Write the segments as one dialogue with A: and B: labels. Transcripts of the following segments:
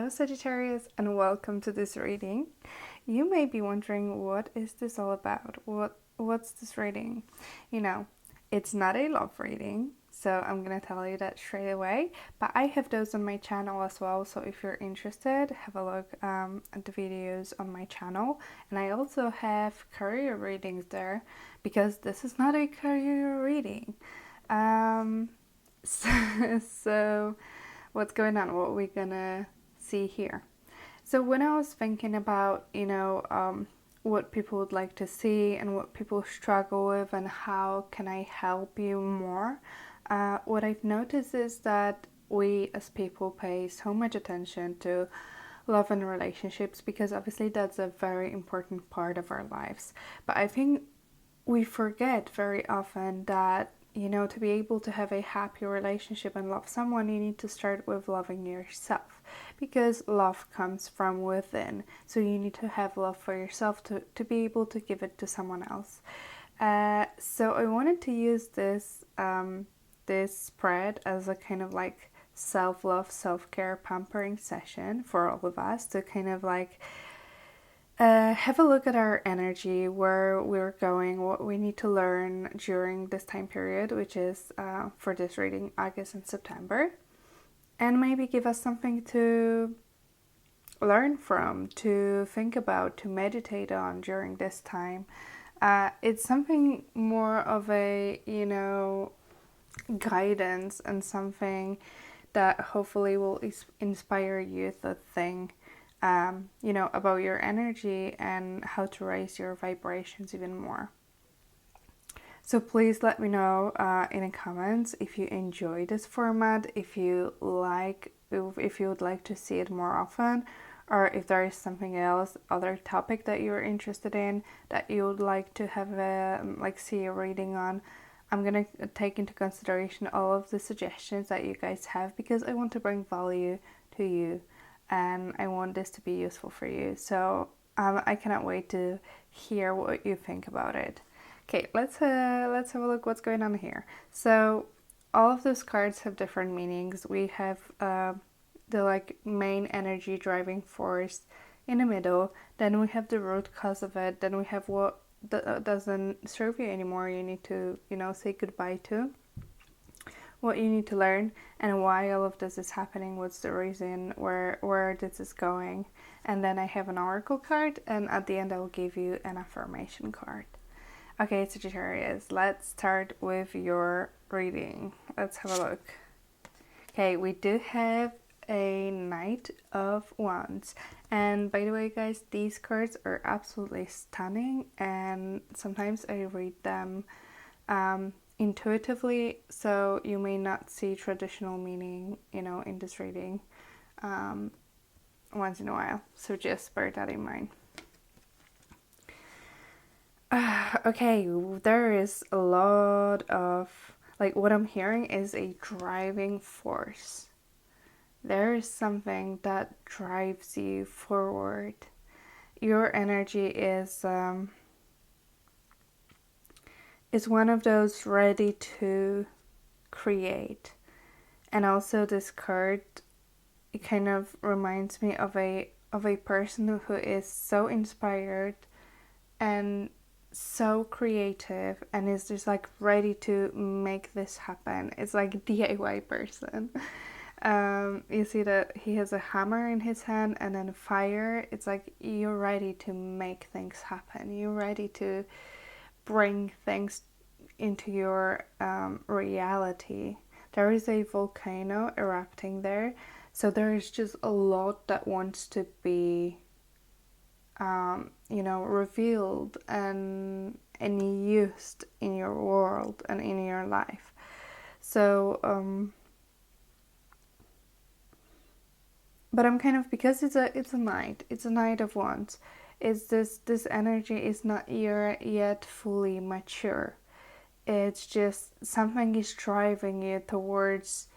A: Sagittarius, and welcome to this reading. You may be wondering, what is this all about? What's this reading? You know, it's not a love reading, so I'm gonna tell you that straight away. But I have those on my channel as well, so if you're interested, have a look at the videos on my channel. And I also have career readings there, because this is not a career reading. So what's going on? What are we gonna see here? So when I was thinking about, what people would like to see and what people struggle with and how can I help you more, what I've noticed is that we as people pay so much attention to love and relationships because obviously that's a very important part of our lives. But I think we forget very often that to be able to have a happy relationship and love someone, you need to start with loving yourself, because love comes from within. So you need to have love for yourself to be able to give it to someone else. So I wanted to use this spread as a kind of like self-love, self-care, pampering session for all of us to kind of like have a look at our energy, where we're going, what we need to learn during this time period, which is for this reading, August and September, and maybe give us something to learn from, to think about, to meditate on during this time. It's something more of a, guidance, and something that hopefully will inspire you to think about your energy and how to raise your vibrations even more. So please let me know in the comments if you enjoy this format, if you would like to see it more often, or if there is something else, other topic that you're interested in that you would like to have see a reading on. I'm gonna take into consideration all of the suggestions that you guys have, because I want to bring value to you and I want this to be useful for you. So I cannot wait to hear what you think about it. Okay, let's have a look what's going on here. So all of those cards have different meanings. We have the main energy driving force in the middle. Then we have the root cause of it. Then we have what doesn't serve you anymore. You need to say goodbye to. What you need to learn, and why all of this is happening, what's the reason, where this is going. And then I have an oracle card, and at the end I will give you an affirmation card. Okay, Sagittarius, let's start with your reading. Let's have a look. Okay, we do have a Knight of Wands, and by the way guys, these cards are absolutely stunning, and sometimes I read them intuitively, so you may not see traditional meaning in this reading once in a while, so just bear that in mind. Okay, there is a lot of what I'm hearing is a driving force. There is something that drives you forward. Your energy is one of those ready to create. And also this card, it kind of reminds me of a person who is so inspired and so creative and is just ready to make this happen. It's like a DIY person. You see that he has a hammer in his hand and then fire. It's like you're ready to make things happen. You're ready to bring things into your reality. There is a volcano erupting there, so there is just a lot that wants to be revealed and used in your world and in your life. So but I'm kind of, because it's a Knight of Wands, is this energy is not yet fully mature. It's just something is driving you towards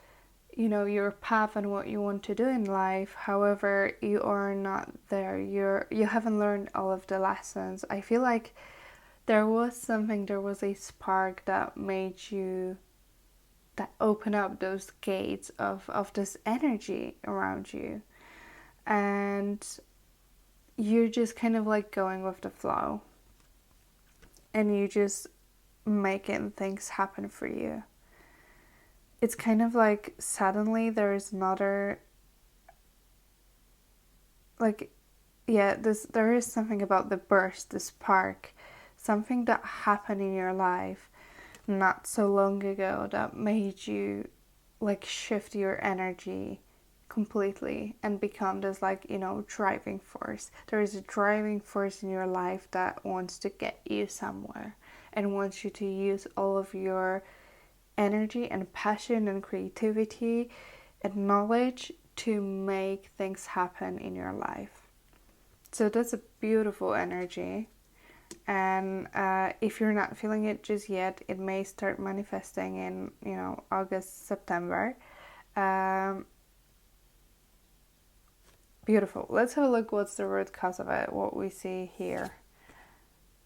A: your path and what you want to do in life. However, you are not there. You haven't learned all of the lessons. I feel like there was a spark that opened up those gates of this energy around you. and you're just kind of like going with the flow, and you just making things happen for you. It's kind of like suddenly there's another, like, yeah, there is something about the burst, the spark, something that happened in your life not so long ago that made you like shift your energy completely and become this, like, driving force. There is a driving force in your life that wants to get you somewhere and wants you to use all of your energy and passion and creativity and knowledge to make things happen in your life. So that's a beautiful energy. And if you're not feeling it just yet, it may start manifesting in, August, September. Um, Beautiful. Let's have a look what's the root cause of it, what we see here.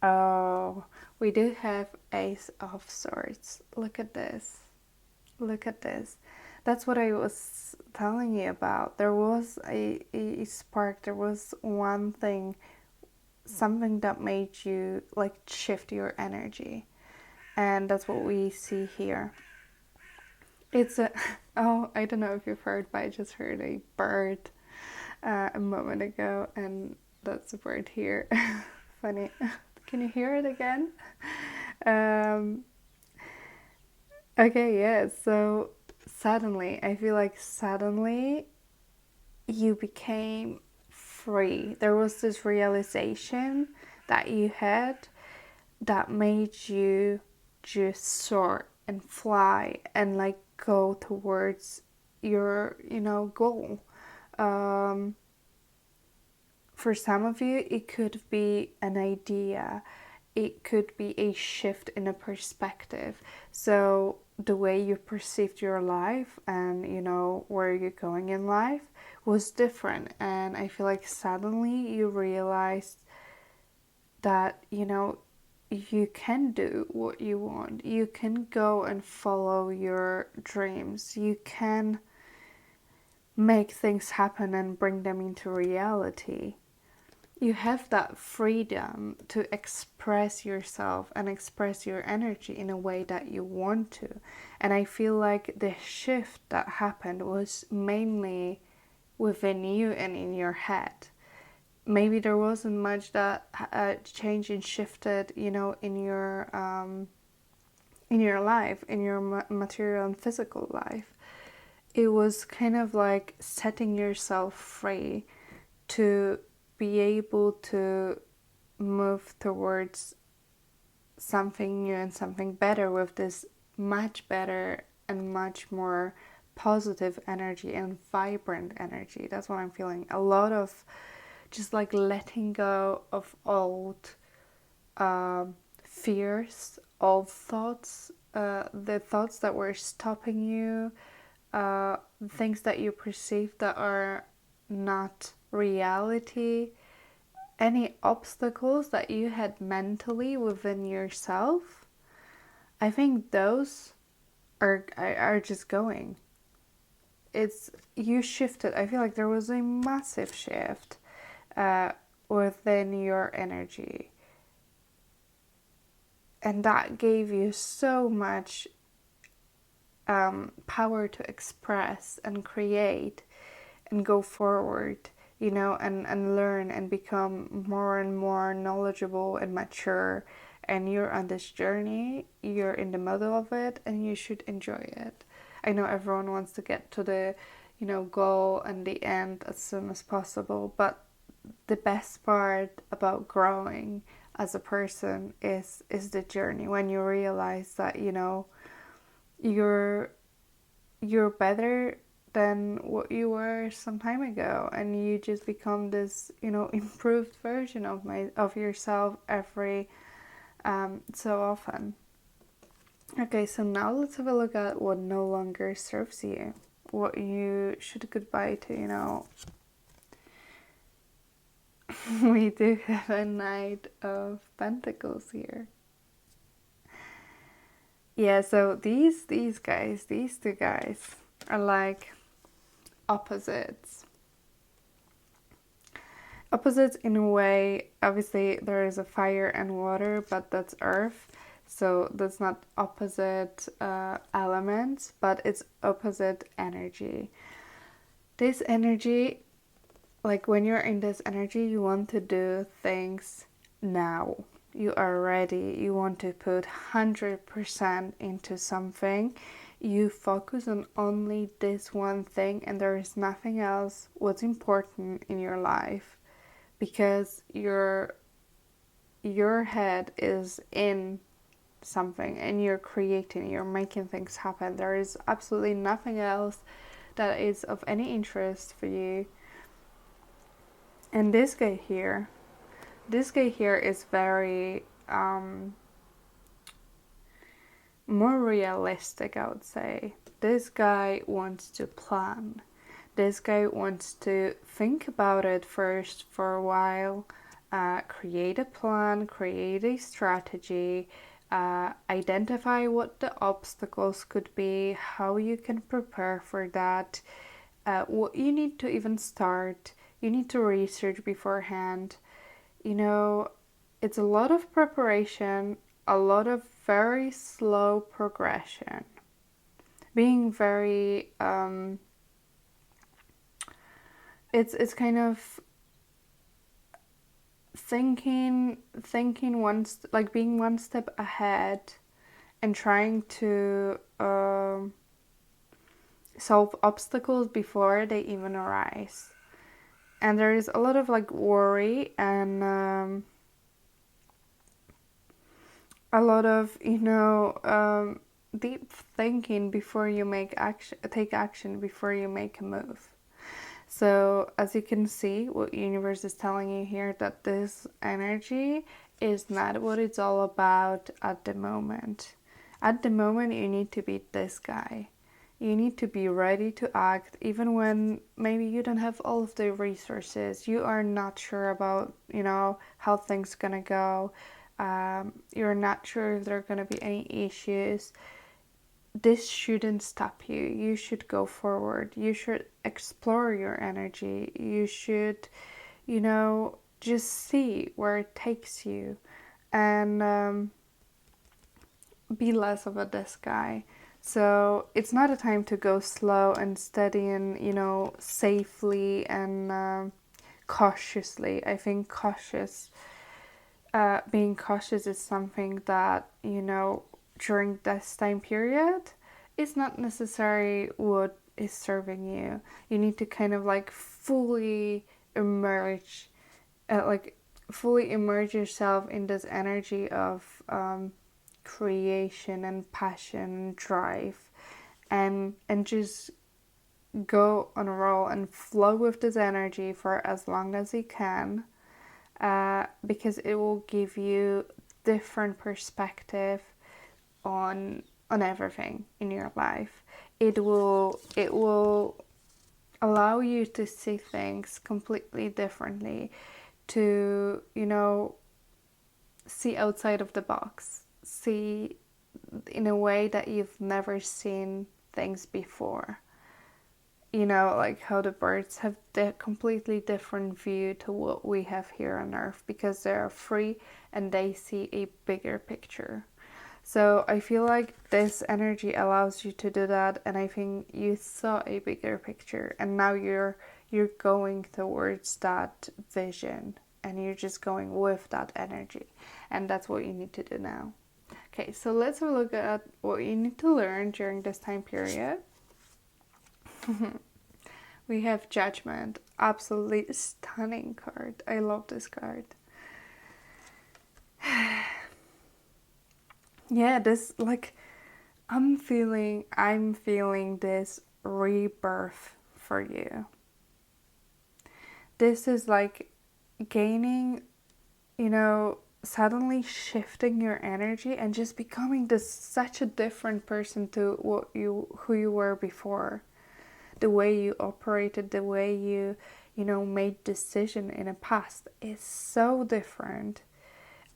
A: Oh, we do have Ace of Swords. Look at this. Look at this. That's what I was telling you about. There was a spark. There was one thing, something that made you like shift your energy. And that's what we see here. It's a, oh, I don't know if you've heard, but I just heard a bird a moment ago, and that's the bird here. Funny. Can you hear it again? Okay, yeah, so suddenly, I feel like suddenly you became free. There was this realization that you had that made you just soar and fly and like go towards your, goal. For some of you, it could be an idea. It could be a shift in a perspective. So the way you perceived your life and, where you're going in life was different. And I feel like suddenly you realized that, you can do what you want. You can go and follow your dreams. You can make things happen and bring them into reality. You have that freedom to express yourself and express your energy in a way that you want to. And I feel like the shift that happened was mainly within you and in your head. Maybe there wasn't much that changed and shifted, in your life, in your material and physical life. It was kind of like setting yourself free to be able to move towards something new and something better with this much better and much more positive energy and vibrant energy. That's what I'm feeling. A lot of just like letting go of old fears, old thoughts, the thoughts that were stopping you, things that you perceive that are not reality, any obstacles that you had mentally within yourself. I think those are just going. It's, you shifted. I feel like there was a massive shift within your energy, and that gave you so much power to express and create and go forward, and learn and become more and more knowledgeable and mature. And you're on this journey, you're in the middle of it, and you should enjoy it. I know everyone wants to get to the, goal and the end as soon as possible, but the best part about growing as a person is the journey, when you realize that, you're better than what you were some time ago, and you just become this, improved version of yourself every so often. Okay, so now let's have a look at what no longer serves you, what you should goodbye to. We do have a Knight of Pentacles here. Yeah, so these two guys are like opposites. Opposites in a way, obviously there is a fire and water, but that's earth. So that's not opposite elements, but it's opposite energy. This energy, like when you're in this energy, you want to do things now. You are ready. You want to put 100% into something. You focus on only this one thing, and there is nothing else what's important in your life, because your head is in something and you're creating, you're making things happen. There is absolutely nothing else that is of any interest for you. And this guy here is very more realistic, I would say. This guy wants to plan. This guy wants to think about it first for a while, create a plan, create a strategy, identify what the obstacles could be, how you can prepare for that, what you need to even start. You need to research beforehand. You know, it's a lot of preparation, a lot of very slow progression. Being very, it's kind of thinking like being one step ahead and trying to solve obstacles before they even arise. And there is a lot of like worry and a lot of deep thinking before you take action before you make a move. So as you can see, what universe is telling you here, that this energy is not what it's all about at the moment. At the moment, you need to be this guy. You need to be ready to act even when maybe you don't have all of the resources. You are not sure about, how things gonna go. You're not sure if there are gonna be any issues. This shouldn't stop you. You should go forward. You should explore your energy. You should, just see where it takes you, and be less of a this guy. So it's not a time to go slow and steady and, safely and cautiously. I think being cautious is something that, during this time period is not necessarily what is serving you. You need to kind of like fully emerge, fully immerse yourself in this energy of creation and passion and drive, and just go on a roll and flow with this energy for as long as you can, because it will give you different perspective on everything in your life. It will allow you to see things completely differently, to see outside of the box, see in a way that you've never seen things before. Like how the birds have a completely different view to what we have here on Earth, because they're free and they see a bigger picture. So I feel like this energy allows you to do that, and I think you saw a bigger picture, and now you're going towards that vision, and you're just going with that energy, and that's what you need to do now. Okay, so let's have a look at what you need to learn during this time period. We have Judgment. Absolutely stunning card. I love this card. Yeah, this, like, I'm feeling this rebirth for you. This is like gaining, suddenly shifting your energy and just becoming such a different person to who you were before. The way you operated, the way you made decision in the past is so different.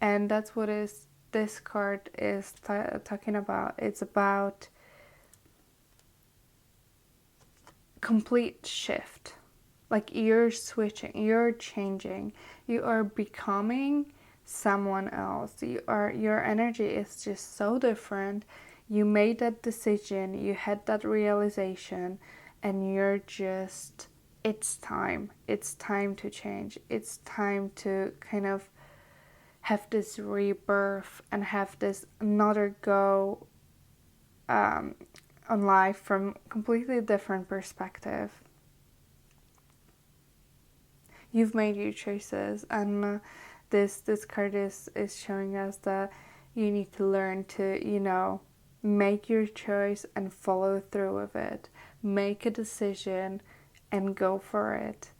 A: And that's what this card is talking about. It's about complete shift. Like you're switching, you're changing, you are becoming someone else. Your energy is just so different. You made that decision, you had that realization, and you're just, it's time. It's time to change. It's time to kind of have this rebirth and have this another go on life from completely different perspective. You've made your choices, and this card is showing us that you need to learn to, make your choice and follow through with it. Make a decision and go for it,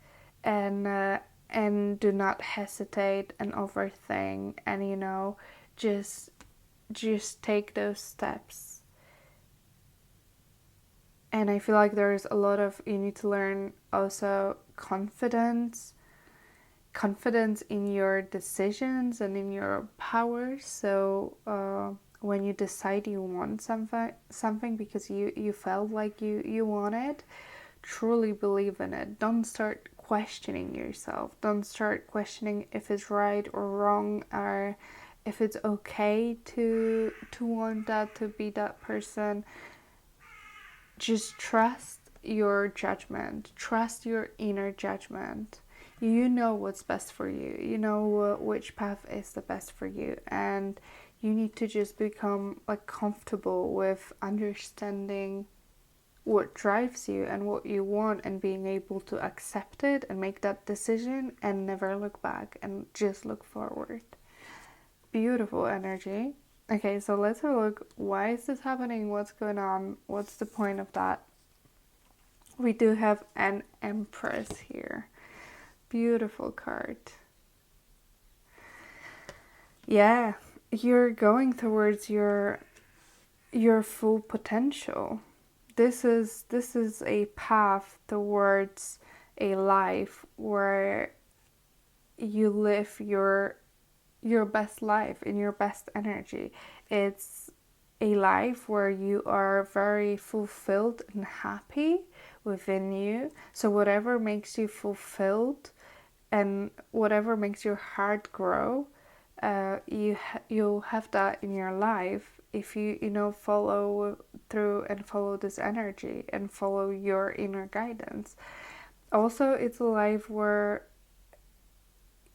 A: and do not hesitate and overthink, and just take those steps. And I feel like there's a lot of, you need to learn also confidence in your decisions and in your powers. So when you decide you want something because you felt like you want it, truly believe in it. Don't start questioning yourself. Don't start questioning if it's right or wrong, or if it's okay to want that, to be that person. Just trust your judgment. Trust your inner judgment. You know what's best for you. You know which path is the best for you, and you need to just become like comfortable with understanding what drives you and what you want, and being able to accept it and make that decision and never look back and just look forward. Beautiful energy. Okay, so let's have a look. Why is this happening? What's going on? What's the point of that? We do have an Empress here. Beautiful card. Yeah, you're going towards your full potential. This is a path towards a life where you live your best life in your best energy. It's a life where you are very fulfilled and happy within you. So whatever makes you fulfilled and whatever makes your heart grow, you'll have that in your life if you follow through and follow this energy and follow your inner guidance. Also, it's a life where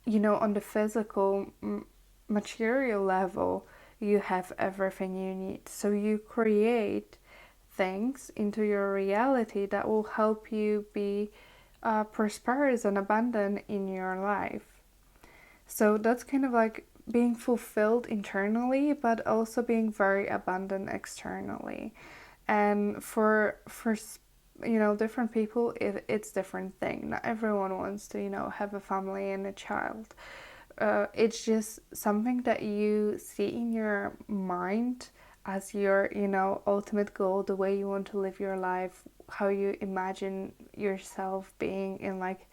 A: on the physical material level, you have everything you need. So you create things into your reality that will help you be prosperous and abundant in your life. So that's kind of like being fulfilled internally, but also being very abundant externally. And for different people, it's different thing. Not everyone wants to have a family and a child. It's just something that you see in your mind as your ultimate goal, the way you want to live your life, how you imagine yourself being in, like,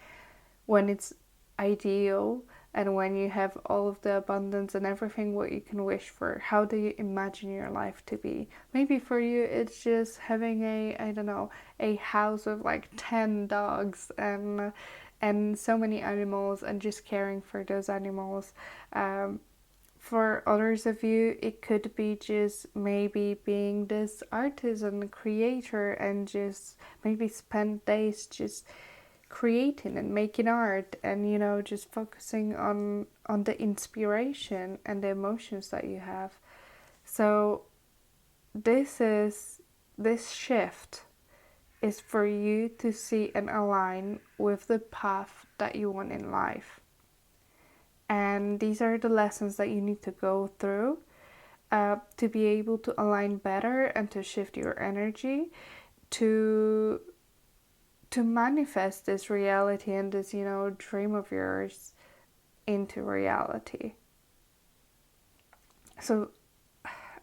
A: when it's ideal and when you have all of the abundance and everything what you can wish for. How do you imagine your life to be? Maybe for you it's just having a house with like 10 dogs and so many animals, and just caring for those animals. For others of you, it could be just maybe being this artist and creator, and just maybe spend days just creating and making art, and just focusing on the inspiration and the emotions that you have. So this shift is for you to see and align with the path that you want in life. And these are the lessons that you need to go through to be able to align better and to shift your energy to manifest this reality and this dream of yours into reality. So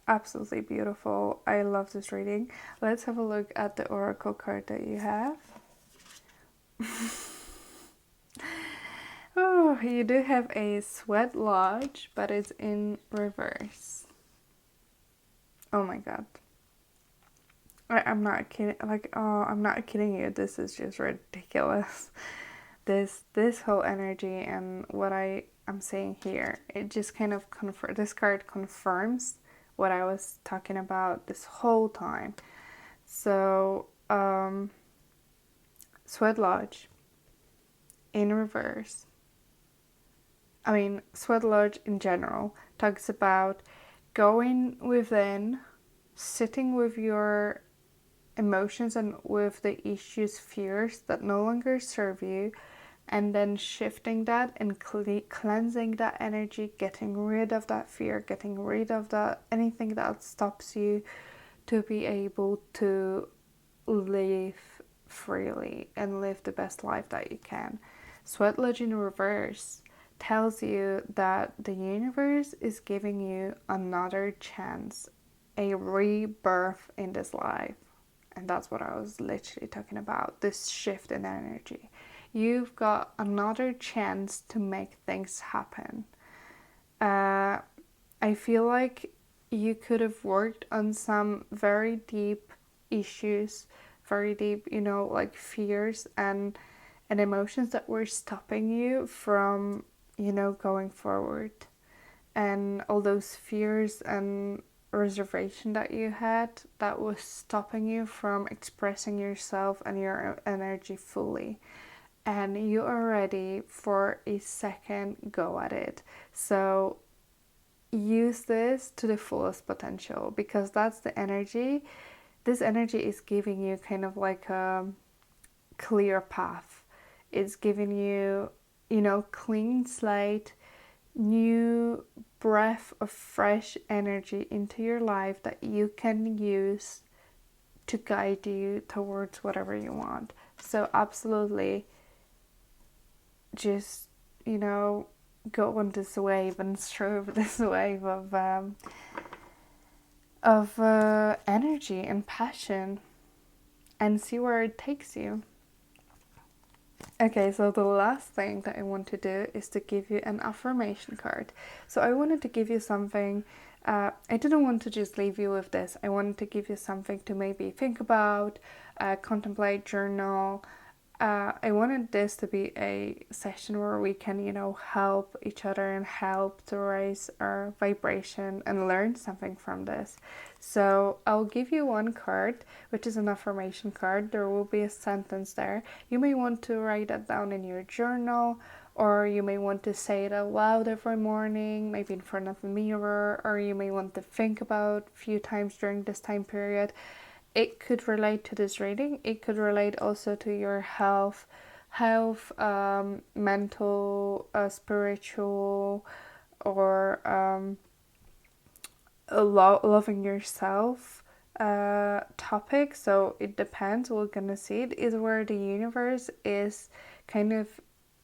A: absolutely beautiful. I love this reading. Let's have a look at the oracle card that you have. Oh, you do have a sweat lodge, but it's in reverse. Oh my god. I'm not kidding. I'm not kidding you. This is just ridiculous. this whole energy and what I'm saying here, it just kind of this card confirms what I was talking about this whole time. So Sweat Lodge in reverse. I mean, Sweat Lodge in general talks about going within, sitting with your emotions and with the issues, fears that no longer serve you, and then shifting that and cleansing that energy, getting rid of that fear, getting rid of that anything that stops you to be able to live freely and live the best life that you can. Sweat Lodge in reverse tells you that the universe is giving you another chance, a rebirth in this life. And that's what I was literally talking about, this shift in energy. You've got another chance to make things happen. I feel like you could have worked on some very deep issues, very deep, like fears and emotions that were stopping you from, going forward. And all those fears and reservation that you had that was stopping you from expressing yourself and your energy fully. And you are ready for a second go at it. So use this to the fullest potential, because that's the energy. This energy is giving you kind of like a clear path. It's giving you, clean slate, new breath of fresh energy into your life that you can use to guide you towards whatever you want. So absolutely just, go on this wave and strobe this wave of energy and passion and see where it takes you. Okay, so the last thing that I want to do is to give you an affirmation card. So I wanted to give you something, I didn't want to just leave you with this. I wanted to give you something to maybe think about, contemplate, journal. I wanted this to be a session where we can, help each other and help to raise our vibration and learn something from this. So I'll give you one card, which is an affirmation card. There will be a sentence there. You may want to write that down in your journal, or you may want to say it out loud every morning, maybe in front of a mirror, or you may want to think about a few times during this time period. It could relate to this reading. It could relate also to your health, mental, spiritual, or loving yourself topic. So it depends. We're gonna see. It is where the universe is kind of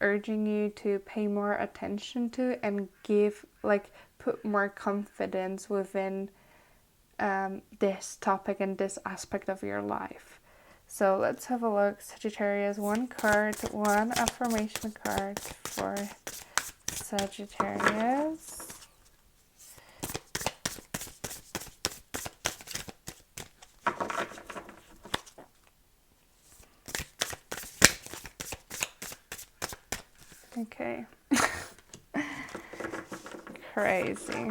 A: urging you to pay more attention to and put more confidence within this topic and this aspect of your life. So let's have a look. Sagittarius, one affirmation card for Sagittarius. Okay. Crazy.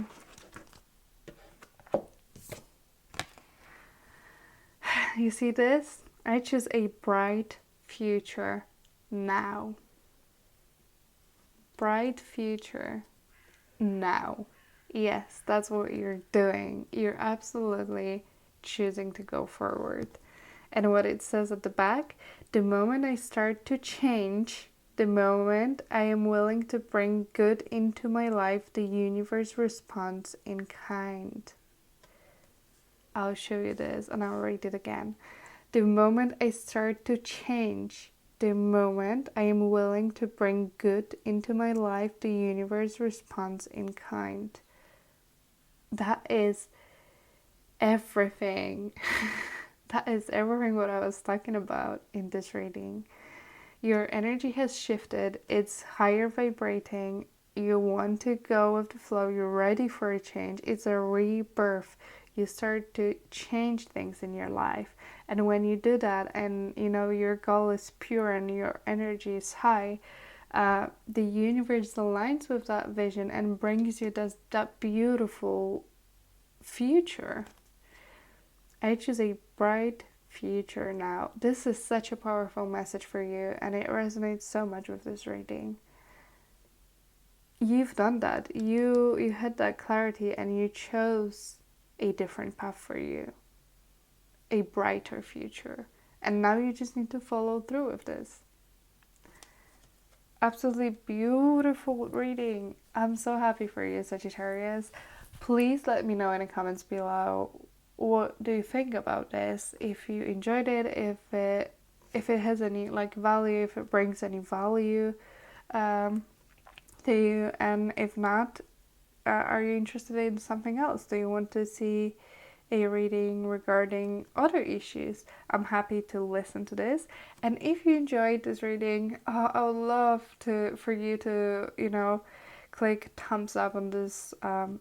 A: You see this? I choose a bright future now. Bright future now. Yes, that's what you're doing. You're absolutely choosing to go forward. And what it says at the back, the moment I start to change, the moment I am willing to bring good into my life, the universe responds in kind. I'll show you this and I'll read it again. The moment I start to change, the moment I am willing to bring good into my life, the universe responds in kind. That is everything. That is everything what I was talking about in this reading. Your energy has shifted. It's higher vibrating. You want to go with the flow. You're ready for a change. It's a rebirth. You start to change things in your life. And when you do that, and you know your goal is pure and your energy is high, the universe aligns with that vision and brings you that beautiful future. I choose a bright future now. This is such a powerful message for you, and it resonates so much with this reading. You've done that. You had that clarity, and you chose a different path for you, a brighter future. And now you just need to follow through with this. Absolutely beautiful reading. I'm so happy for you, Sagittarius. Please let me know in the comments below, what do you think about this? If you enjoyed it, if it has any like value, if it brings any value to you, and if not, are you interested in something else? Do you want to see a reading regarding other issues? I'm happy to listen to this. And if you enjoyed this reading, I would love for you to, you know, click thumbs up on this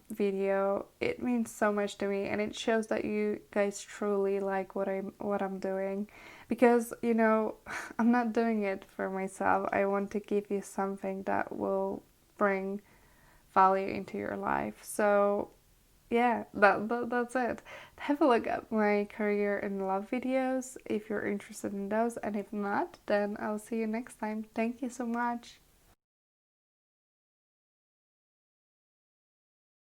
A: video. It means so much to me, and it shows that you guys truly like what I'm doing, because you know I'm not doing it for myself. I want to give you something that will bring value into your life. So yeah, that's it. Have a look at my career and love videos if you're interested in those, and if not, then I'll see you next time. Thank you so much.